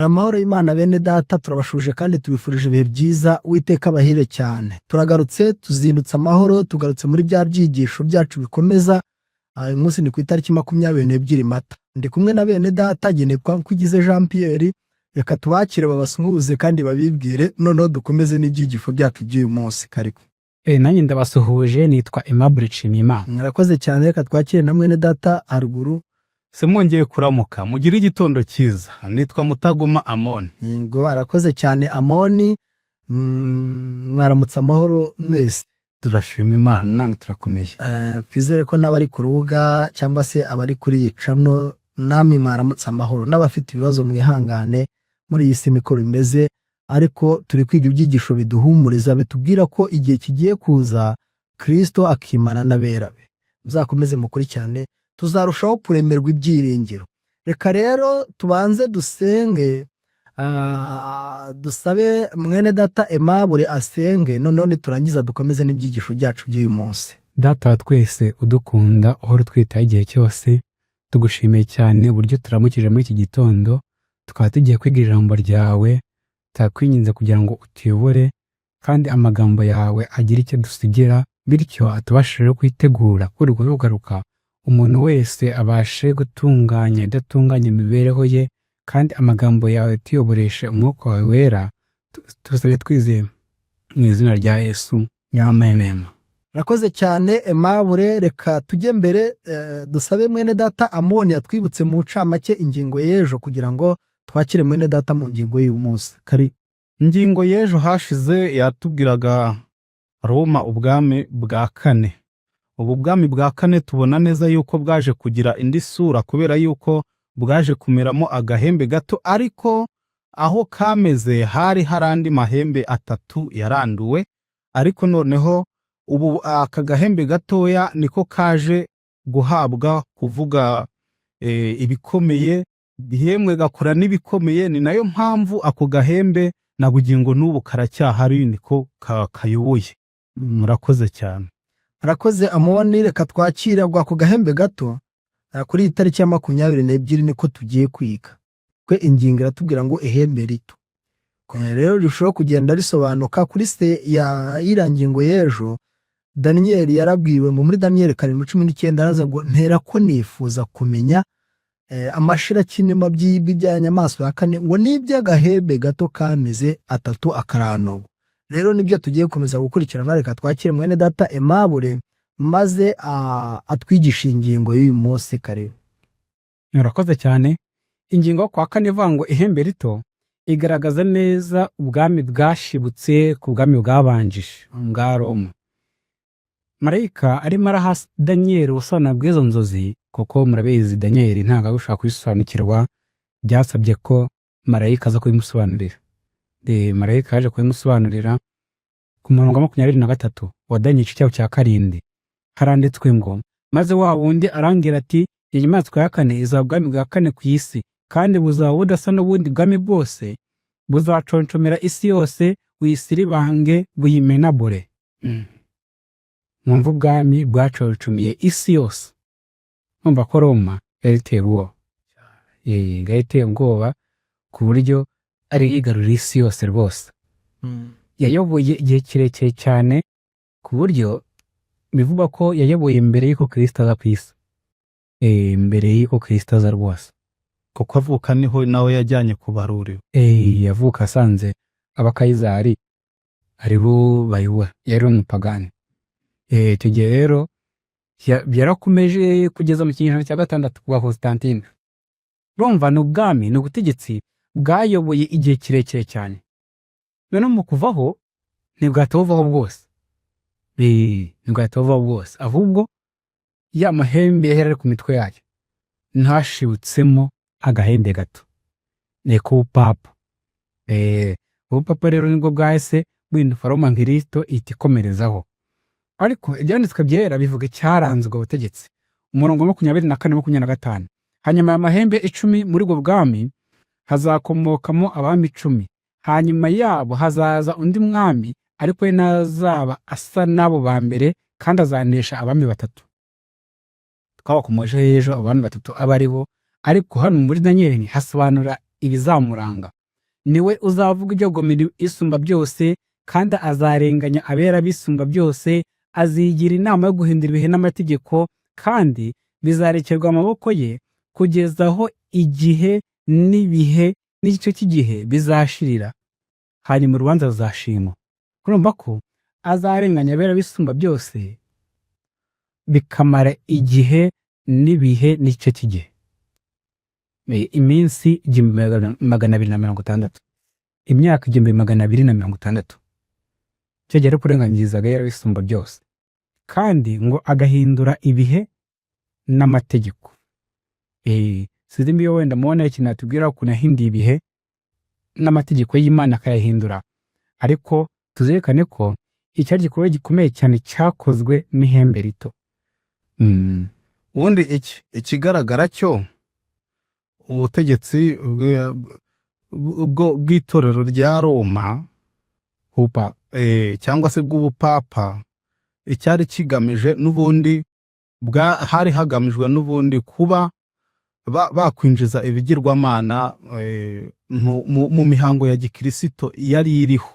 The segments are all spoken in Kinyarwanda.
Amahoro y'Imana bene data turabashuje kandi tubifurije ibihe byiza Uwiteka abahire cyane. Turagarutse tuzindutse amahoro, tugarutse muri bya byigisho byacu bikomeza. Uyu munsi ni ku itariki 22 Mata. Ndi kumwe na bene data Genepwa Nkugize Jean Pierre. Reka tubakire babasuhuze kandi babibwire noneho dukomeze n'ibyigisho byacu by'uyu munsi. Kariko nanjye ndabasuhuje, nitwa Aimable Nshimiyimana. Mwarakoze cyane, reka twakire na mwene data Haruguru. Se mwongeye kuramuka, mugire igitondo cyiza. Nitwa Mutagoma Amoni. Ngo barakoze cyane Amoni. Mwaramutse amahoro mwese. Turashima Imana, namwe turakomeye. Twizere ko n'abari ku rubuga cyangwa se abari kuri iyi channel namwe mwaramutse amahoro, n'abafite ibibazo mwihangane muri iyi si mikoro imeze, ariko turi kwiga ibyigisho biduhumuriza bitubwira ko igihe kigiye kuza Kristo akimana n'aberabe. Muzakomeze mukurikirane, tuzarushaho kuremerwa ibyiringiro. Reka rero tubanze dusenge, dusabe mwene data Aimable asenge, noneho turangiza dukomeze n'ibyigisho byacu by'uyu munsi. Data wa twese udukunda, uhora twitaho igihe cyose, tugushimiye cyane uburyo turamukije muri iki gitondo, tukaba tugiye kwiga ijambo ryawe. Takwinginze kugira ngo utuyobore kandi amagambo yawe agire icyo dusigira, bityo atubashije kwitegura kuri kugaruka umuntu wese abashe gutunganya idatunganya imibereho ye, kandi amagambo yawe tuyoboreshe umwuka wawe wera. Tubasabye twizeye mu izina rya Yesu, amen. Rakoze cyane Aimable. Reka tujye mbere dusabe mwene data Amoni yatwibutse mu ncamake ingingo y'ejo kugira ngo twakire mwene data mu ngingo y'uyu munsi. Kari Ingingo y'ejo hashize yatubwiraga Roma ubwami bwa kane. Ubu bwami bwa kane tubona neza yuko bwaje kugira indi sura kubera yuko bwaje kumeramo agahembe gato, ariko aho kameze hari harandi mahembe atatu yaranduwe, ariko noneho ubu aka gahembe gatoya niko kaje guhabwa kuvuga ibikomeye, bihemwe gakora n'ibikomeye. Ni nayo mpamvu ako gahembe na bugingo n'ubu karacyahari, niko kayoboye. Murakoze cyane. Murakoze Amoni. Reka twakira ako gahembe gato kuri itariki ya 22 niko tugiye kwiga. Kwe ingingo iratubwira ngo ihembe rito. Rero rishobora kugenda risobanuka kuri se ya irangingo y'ejo. Daniel yarabwiwe muri Daniel 7:19 araza ngo ntera ko nifuza kumenya amashira kinema by'ibijyanyamaswa ya kane ngo n'iby'agahembe gato kameze atatu akarano. Rero nibyo tugiye komeza gukurikirana. Reka twakire mwene data Aimable maze atwigisha ingingo y'uyu munsi. Kare Murakoze cyane. Ingingo kwa kane ivuga ngo ihembe rito igaragaza neza ubwami bwashibutse ku bwami bwabanjije bwa Roma. Marayika arimo araha Daniel ubusobanuro bw'izo nzozi, kuko murabizi Daniel ntabwo agushaka kubisobanukirwa, byasabye ko marayika aza kubimusobanurira. Marayika yaje kubimusobanurira ku murongo wa 23 wa Daniel igice cya 7 haranditswe ngo, maze wa wundi arangira ati, inyamaswa ya kane izaba ubwami bwa kane ku isi, kandi buzaba budasa n'ubundi bwami bwose, buzaconshomera isi yose, wisiribange buyimenabure. Mwumva ubwami bwaconcomiye isi yose. Mwumva ko Roma yariteye ubwoba. Yayiteye ubwoba ku buryo ari yigarurira isi yose rwose. Yayoboye igihe kirekire cyane ku buryo bivuga ko yayoboye mbere y'uko Kristo aza ku isi. Mbere y'uko Kristo aza rwose. Kuko avuka niho nawe yajyanye kubaruriwe. Yavuka asanze abakayizari ari bo bayobora, yari umupagani. Tugiye rero byarakomeje kugeza mu kinyejana cya 6 kwa Constantine. Urumva n'ubwami n'ubutegetsi bwayoboye igihe kirekire cyane. None mu kuvaho ntibwatovaho bwose. Ntibwatovaho bwose, ahubwo ya mahembe yari ku mitwe yayo ntashibutsemo agahembe gato. Neko papa. Ubupapa rero nibwo bwahise bwinduka Roma nk'Kristo itikomerezaho. Ariko ibyanditswe byera bivuga cyaranzwe ubutegetsi. Umurongo wa 24-25. Hanyuma y'amahembe 10 muri ubwo bwami hazakomokamo abami 10. Hanyuma yabo hazaza undi mwami, ariko we nazaba asa nabo ba mbere, kandi azanesha abami 3. Twabakomeje ejo abami 3 abari bo, ariko hano muri Daniel hasobanura ibizamuranga. Niwe uzavuga ibyogomera isumba byose, kandi azarenganya abera bisumba byose, azigira inama yo guhindura ibihe n'amategeko, kandi bizarekerwa amaboko ye kugeza aho igihe n'ibihe n'igice cy'igihe bizashirira, hanyuma urubanza ruzashimwa. Urumva ko azarenganya abera bisumba byose bikamara igihe n'ibihe n'igice cy'igihe, iminsi 260, imyaka 260, icyo gihe ari kurenganyiriza abera bisumba byose, kandi ngo agahindura ibihe n'amategeko. Sinzi niba wenda mubona ikintu natubwira ukuntu yahinduye ibihe n'amategeko y'Imana akayahindura, ariko tuzirikane ko icyari gikorwa gikomeye cyane cyakozwe n'ihembe rito. ubundi ikigaragara cyo ubutegetsi bw'itorero rya Roma cyangwa se bw'ubupapa, icyari kigamije n'ubundi hari hagamijwe n'ubundi kuba bakwinjiza ibigirwamana mu mihango ya gikirisito yari iriho.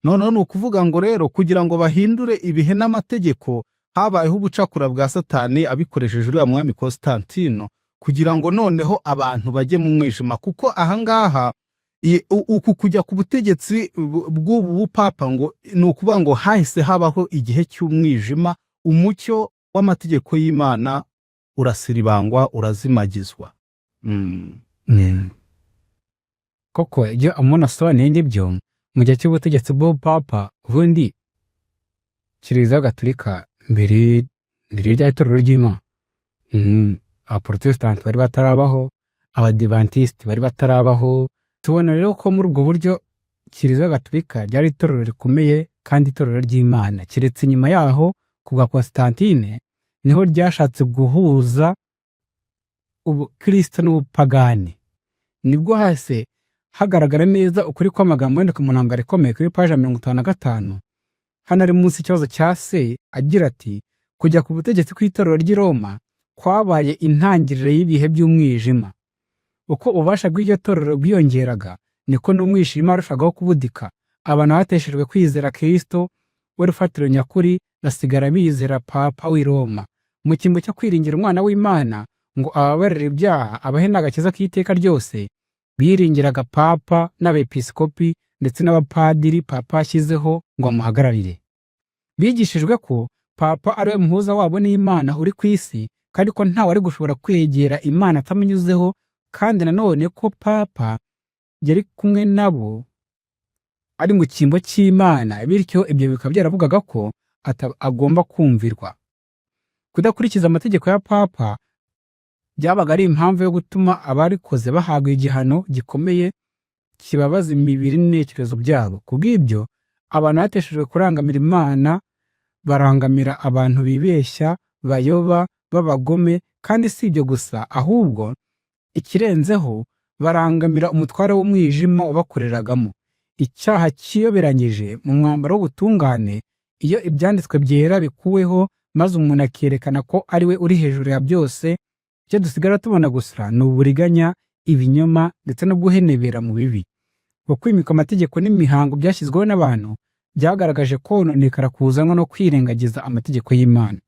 Noneho ni ukuvuga ngo rero kugira ngo bahindure ibihe n'amategeko, habayeho ubucakura bwa Satani abikoresheje uriya mwami Constantino, kugira ngo noneho abantu bajye mu mwijima, kuko ahangaha uku kujya ku butegetsi bw'ubu bupapa ngo ni ukuvuga ngo hahise habaho igihe cy'umwijima, umucyo w'amategeko y'Imana urasiribangwa, urazimagizwa. Koko ibyo umuntu asobanuye ngibyo, mu gihe cy'ubutegetsi bw'ubupapa, ubundi Kiliziya Gatolika mbere rya itorero ry'Imana, abaprotesitanti bari batarabaho, abadivantisiti bari batarabaho. Tubona rero ko muri ubwo buryo Kiliziya Gatolika ryari itorero rikomeye kandi itorero ry'Imana, keretse nyuma yaho ku bwa Constantine niho ryashatse guhuza ubukristo n'ubupagani. Nibwo hase hagaragara neza ukuri kw'amagambo yandika mu ntambara ikomeye kuri paji 55, hano ari munsi ikibazo cya se agira ati, kujya ku butegetsi kw'itorero ry'i Roma kwabaye intangiriro y'ibihe by'umwijima. Uko ububasha bw'iryo torero bwiyongeraga, niko n'umwijima warushagaho kubudika. Abantu bateshejwe kwizera Kristo we rufatiro nyakuri, basigara bizera Papa w'i Roma. Mu cyimbo cyo kwiringira umwana w'Imana ngo ababarire ibyaha abahe n'agakiza k'iteka ryose, biringiraga Papa n'abepiskopi ndetse n'abapadiri Papa yashyizeho ngo bamuhagararire. Bigishijwe ko Papa ari we muhuza wabo n'Imana uri ku isi, kandi ko ntawe ari gushobora kwegera Imana atamunyuzeho, kandi nanone ko Papa yari kumwe nabo ari mu cyimbo cy'Imana, bityo ibyo bikaba byaravugaga ko agomba kumvirwa. Kudakurikiza amategeko ya Papa byabaga ari impamvu yo gutuma abarikoze bahabwa igihano gikomeye kibabaza imibiri n'intekerezo byabo. Kubw'ibyo abantu bateshejwe kurangamira Imana barangamira abantu bibeshya, bayoba, b'abagome, kandi si ibyo gusa, ahubwo ikirenzeho barangamira umutware w'umwijima ubakoreragamo. Icyaha kiyoberanyije mu mwambaro w'ubutungane, iyo ibyanditswe byera bikuweho maze umuntu akerekana ko ari we uri hejuru ya byose, icyo dusigara tubona gusa ni uburiganya, ibinyoma ndetse no guhenebera mu bibi. Kwimika amategeko n'imihango byashyizweho n'abantu byagaragaje kononekara kuzanwa no kwirengagiza amategeko y'Imana.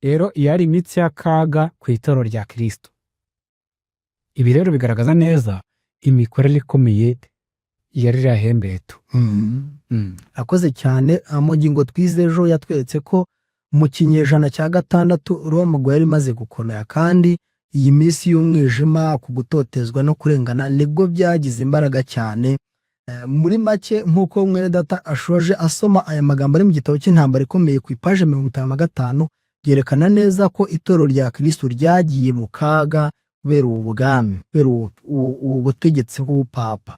Rero iyo ari imitsi y'akaga ku itorero rya Kristo. Ibi rero bigaragaza neza imikorere ikomeye yari rahembeto. Akoze cyane. Amugingo twize ejo yatweretse ko mu kinyejana cya 6 Roma ngo yari imaze gukomera, kandi iyi minsi y'umwijima ku gutotezwa no kurengana nibwo byagize imbaraga cyane. Muri make nk'uko mwene data ashoje asoma aya magambo ari mu gitabo cy'intambara ikomeye ku ipaje 55, byerekana neza ko itorero rya Kristo ryagiye mu kaga kubera ubwami, kubera ubutegetsi bw'ubupapa.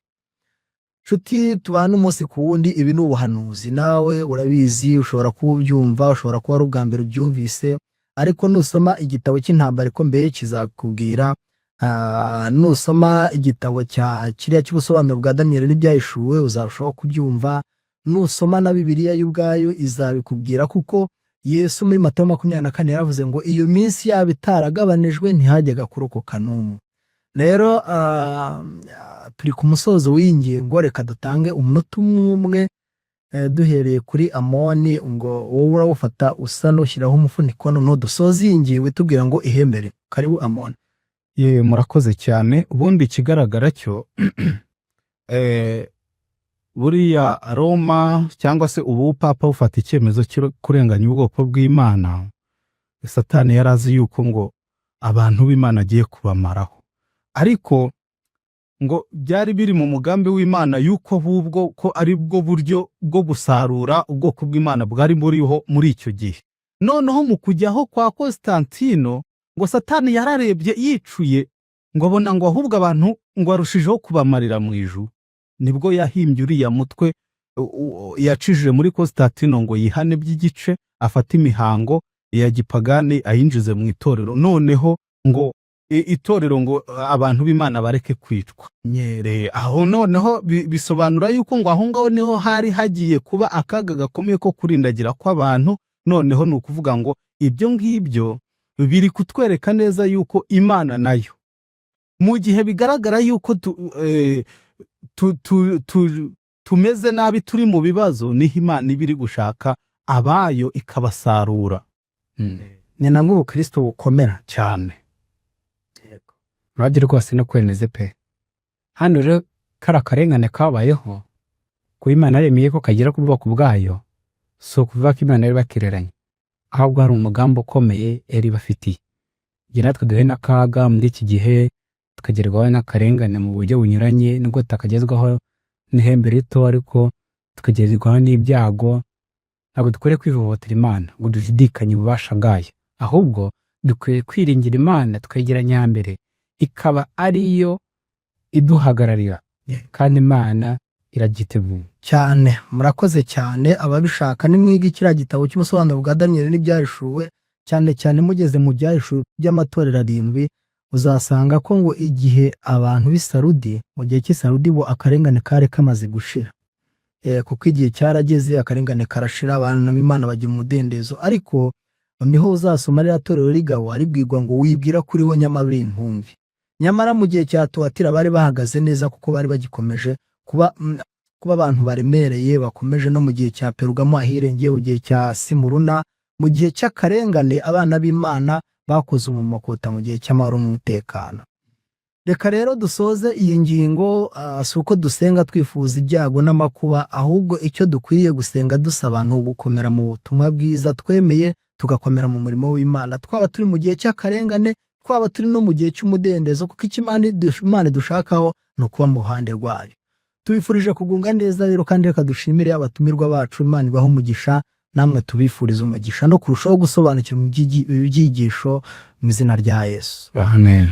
Nshuti tubana umunsi ku wundi, ibi ni ubuhanuzi, nawe urabizi, ushobora kuba ubyumva, ushobora kuba ari ubwa mbere ubyumvise, ariko nusoma igitabo cy'intambara ikomeye kizakubwira. Nusoma igitabo kiriya cy'ubusobanuro bwa Daniel n'ibyahishuwe uzarushaho kubyumva. Nusoma na Bibiliya y'ubwayo izabikubwira, kuko Yesu muri Matayo 24 yaravuze ngo iyo minsi yaba itaragabanijwe ntihajyaga kurokoka n'umwe. rero turi ku musozo w'iyi ngingo, reka dutange umunota umwe duhereye kuri Amoni, ngo wowe urawufata usa n'ushyiraho umufuniko, noneho dusoze iyi ngingo itubwira ngo ihembe rito. Karibu Amoni. Murakoze cyane. Ubundi ikigaragara cyo buriya Roma cyangwa se ubupapa bufata icyemezo cyo kurenganya ubwoko bw'Imana, Satani yari azi yuko ngo abantu b'Imana agiye kubamaraho, ariko ngo byari biri mu mugambi w'Imana yuko ahubwo ko ari bwo buryo bwo gusarura ubwoko bw'Imana bwari buriho muri icyo gihe. Noneho mu kujyaho kwa Konstantino, ngo Satani yararebye yicuye, ngo abona ngo ahubwo abantu ngo arushijeho kubamarira mu ijuru, nibwo yahimbye uriya mutwe yacishije muri Konstantino ngo yihane by'igice, afata imihango ya gipagani ayinjize mu itorero, noneho ngo itorero ngo abantu b'Imana bareke kwicwa. Aho noneho bisobanura yuko ngo aho ngaho niho hari hagiye kuba akaga gakomeye ko kurindagira kw'abantu. Noneho ni ukuvuga ngo ibyo ngibyo biri kutwereka neza yuko Imana nayo mu gihe bigaragara yuko tumeze nabi, turi mu bibazo, niho Imana ibiri gushaka abayo ikabasarura. Ni nabwo ubukristo bukomera cyane. Urabye rwose no kwemeze pe. Hano rero kara karengane kabayeho ku Imana yaremeye ko kagera ku bwoko bwayo, so kuvuga ko Imana yari bakireranye, ahubwo hari umugambi ukomeye yari bafitiye. Igihe natwe duhe n'akaga muri iki gihe, tukagerwaho n'akarengane mu buryo bunyuranye, nubwo tutakagezwaho n'ihembe rito, ariko tukagerwaho n'ibyago, ntabwo dukwiye kwivovotera Imana ngo dushidikanye ububasha bwayo, ahubwo dukwiye kwiringira Imana tukayigera nyambere, ikaba ariyo iduhagararira, kandi Imana irabyiteguye cyane. Murakoze cyane. Ababishaka nimwiga kiriya gitabo cy'ubusobanuro bwa Daniyeli n'ibyahishuwe, cyane cyane mugeze mu byahishuwe by'amatorero 7, uzasanga ko ngo igihe abantu b'i Sarudi, mu gihe cy'i Sarudi bo akarengane kare kamaze gushira, kuko igihe cyarageze akarengane karashira, abantu b'Imana bagira umudendezo. Ariko niho uzasoma rya torero rigawa ribwirwa ngo wibwira kuri wo nyamara uri intumbi. Nyamara mu gihe cya Tuwatira bari bahagaze neza, kuko bari bagikomeje kuba abantu baremereye, bakomeje no mu gihe cya Perugamo ahirengeye, mu gihe cya Simuruna, mu gihe cy'akarengane abana b'Imana bakoze umumakota mu gihe cy'amahoro n'umutekano. Reka rero dusoze iyi ngingo, si uko dusenga twifuza ibyago n'amakuba, ahubwo icyo dukwiriye gusenga dusaba ni ugukomera mu butumwa bwiza twemeye, tugakomera mu murimo w'Imana, twaba turi mu gihe cy'akarengane, twaba turi no mu gihe cy'umudendezo, kuko Imana dushakaho ni ukuba mu ruhande rwayo. Tubifurije kugunga neza rero, kandi reka dushimire abatumirwa bacu. Imana ibaho umugisha, namwe tubifuriza umugisha no kurushaho gusobanukirwa ibyigisho mu izina rya Yesu. Amen.